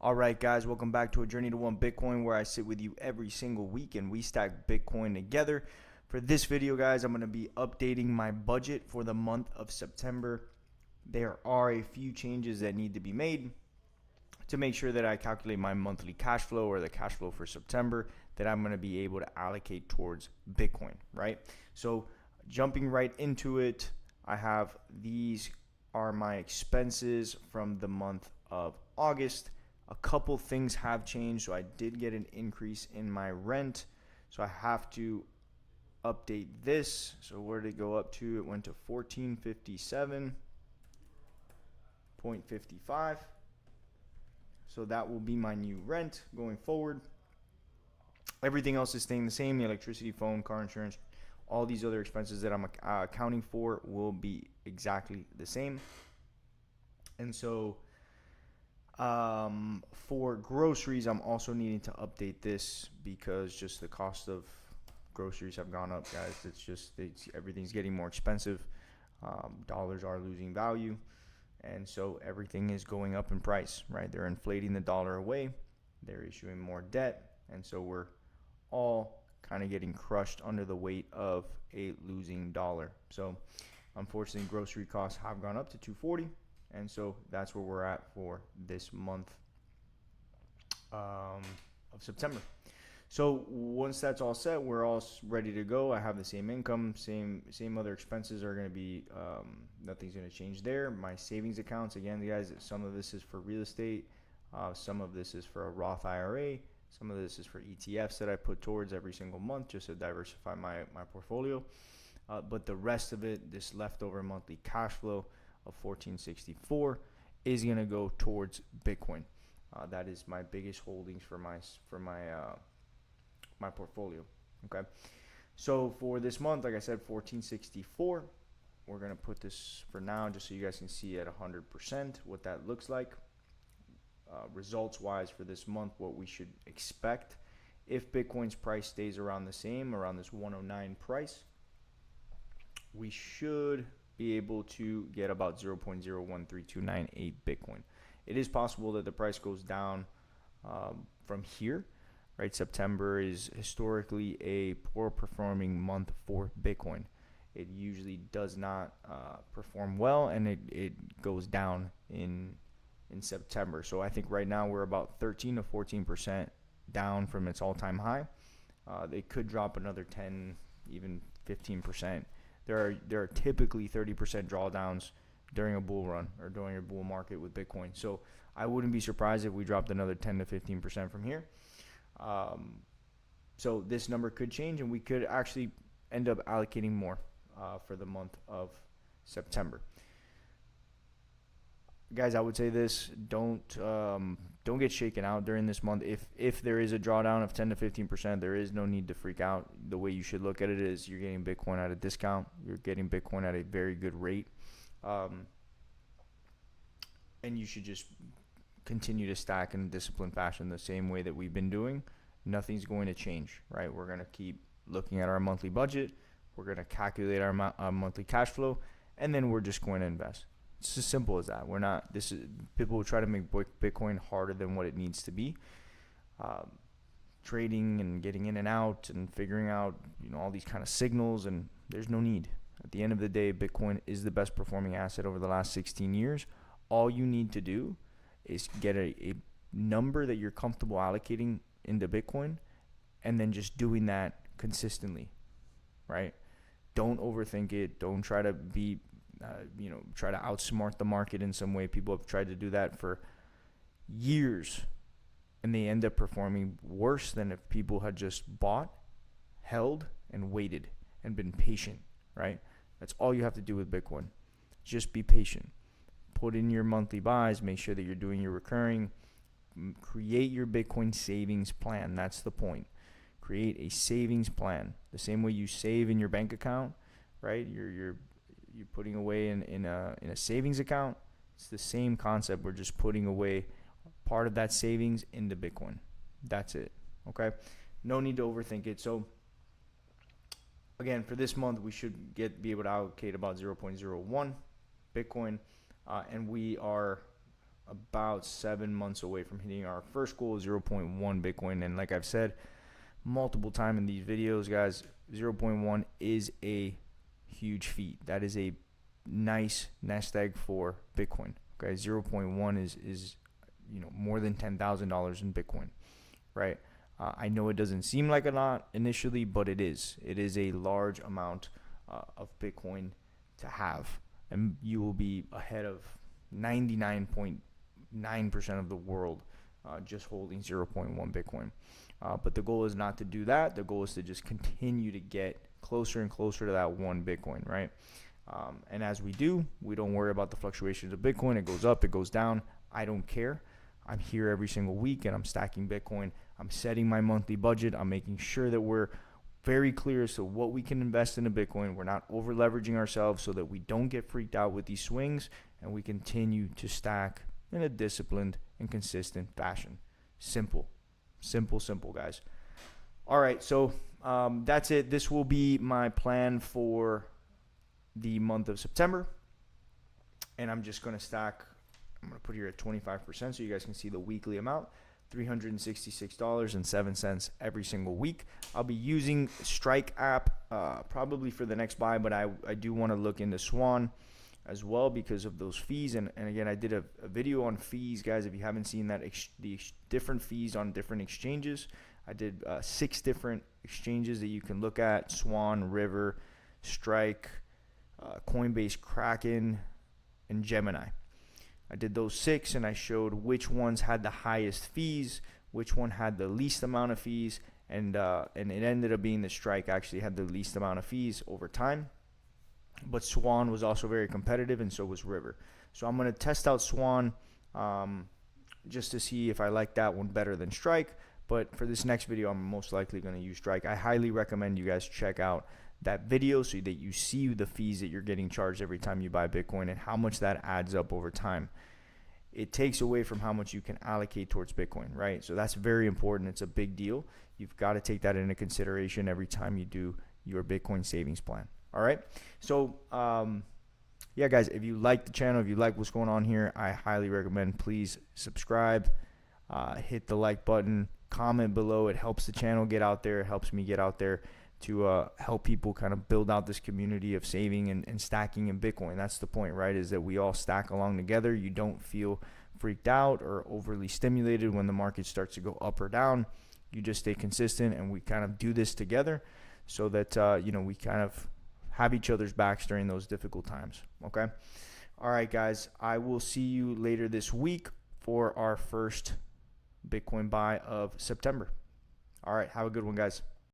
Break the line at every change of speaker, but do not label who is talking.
All right, guys, welcome back to A Journey to One Bitcoin, where I sit with you every single week and we stack Bitcoin together. For this video, guys, I'm going to be updating my budget for the month of September. There are a few changes that need to be made to make sure that I calculate my monthly cash flow, or the cash flow for September, that I'm going to be able to allocate towards Bitcoin, right? So jumping right into it, I have these are my expenses from the month of August. A couple things have changed. So I did get an increase in my rent. So I have to update this. So where did it go up to? It went to 1457.55. So that will be my new rent going forward. Everything else is staying the same. The electricity, phone, car insurance, all these other expenses that I'm accounting for will be exactly the same. And so for groceries, I'm also needing to update this because just the cost of groceries have gone up, guys. Everything's getting more expensive. Dollars are losing value, and so everything is going up in price, right? They're inflating the dollar away. They're issuing more debt, and so we're all kind of getting crushed under the weight of a losing dollar. So unfortunately, grocery costs have gone up to $2.40. And so that's where we're at for this month of September. So once that's all set, we're all ready to go. I have the same income, same other expenses are going to be, nothing's going to change there. My savings accounts, again, guys, some of this is for real estate. Some of this is for a Roth IRA. Some of this is for ETFs that I put towards every single month just to diversify my portfolio. But the rest of it, this leftover monthly cash flow of 1464 is going to go towards Bitcoin. That is my biggest holdings for my portfolio. Okay, so for this month, like I said, 1464. We're going to put this for now just so you guys can see at 100% what that looks like. Results wise for this month, what we should expect if Bitcoin's price stays around the same, around this 109 price, we should be able to get about 0.013298 Bitcoin. It is possible that the price goes down from here, right? September is historically a poor performing month for Bitcoin. It usually does not perform well, and it goes down in September. So I think right now we're about 13 to 14% down from its all-time high. They could drop another 10, even 15%. There are typically 30% drawdowns during a bull run or during a bull market with Bitcoin. So I wouldn't be surprised if we dropped another 10 to 15% from here. So this number could change, and we could actually end up allocating more for the month of September. Guys, I would say this: don't get shaken out during this month. If there is a drawdown of 10 to 15%, there is no need to freak out. The way you should look at it is you're getting Bitcoin at a discount. You're getting Bitcoin at a very good rate, and you should just continue to stack in a disciplined fashion the same way that we've been doing. Nothing's going to change, right? We're going to keep looking at our monthly budget. We're going to calculate our monthly cash flow, and then we're just going to invest. It's as simple as that. We're not. This is people who try to make Bitcoin harder than what it needs to be. Trading and getting in and out and figuring out, all these kind of signals, and there's no need. At the end of the day, Bitcoin is the best performing asset over the last 16 years. All you need to do is get a number that you're comfortable allocating into Bitcoin, and then just doing that consistently, right? Don't overthink it. Don't try to be try to outsmart the market in some way. People have tried to do that for years, and they end up performing worse than if people had just bought, held, and waited and been patient, right? That's all you have to do with Bitcoin. Just be patient. Put in your monthly buys. Make sure that you're doing your recurring. Create your Bitcoin savings plan. That's the point. Create a savings plan. The same way you save in your bank account, right? You're putting away in a savings account. It's the same concept. We're just putting away part of that savings into Bitcoin. That's it. Okay? No need to overthink it. So again, for this month, we should be able to allocate about 0.01 Bitcoin, and we are about 7 months away from hitting our first goal of 0.1 Bitcoin. And like I've said multiple times in these videos, guys, 0.1 is a huge feat. That is a nice nest egg for Bitcoin. Okay, 0.1 is more than $10,000 in Bitcoin, right? I know it doesn't seem like a lot initially, but it is. It is a large amount of Bitcoin to have, and you will be ahead of 99.9% of the world just holding 0.1 Bitcoin. But the goal is not to do that. The goal is to just continue to get closer and closer to that 1 Bitcoin, right? And as we do, we don't worry about the fluctuations of Bitcoin. It goes up, it goes down. I don't care. I'm here every single week and I'm stacking Bitcoin. I'm setting my monthly budget. I'm making sure that we're very clear as to what we can invest in a Bitcoin. We're not over leveraging ourselves so that we don't get freaked out with these swings, and we continue to stack in a disciplined and consistent fashion. Simple, guys. All right, so that's it. This will be my plan for the month of September, and I'm just going to stack. I'm going to put here at 25% so you guys can see the weekly amount. $366.07 every single week. I'll be using Strike app probably for the next buy, but I do want to look into Swan as well because of those fees. And again, I did a video on fees, guys. If you haven't seen that, the different fees on different exchanges, I did 6 different exchanges that you can look at: Swan, River, Strike, Coinbase, Kraken, and Gemini. I did those 6, and I showed which ones had the highest fees, which one had the least amount of fees, and it ended up being the Strike actually had the least amount of fees over time. But Swan was also very competitive, and so was River. So I'm going to test out Swan just to see if I like that one better than Strike. But for this next video, I'm most likely going to use Strike. I highly recommend you guys check out that video so that you see the fees that you're getting charged every time you buy Bitcoin and how much that adds up over time. It takes away from how much you can allocate towards Bitcoin, right? So that's very important. It's a big deal. You've got to take that into consideration every time you do your Bitcoin savings plan. All right. So, yeah, guys, if you like the channel, if you like what's going on here, I highly recommend please subscribe, hit the like button, comment below. It helps the channel get out there. It helps me get out there to help people kind of build out this community of saving and stacking in Bitcoin. That's the point, right? Is that we all stack along together. You don't feel freaked out or overly stimulated when the market starts to go up or down. You just stay consistent, and we kind of do this together so that we kind of have each other's backs during those difficult times. Okay. All right, guys. I will see you later this week for our first Bitcoin buy of September. All right. Have a good one, guys.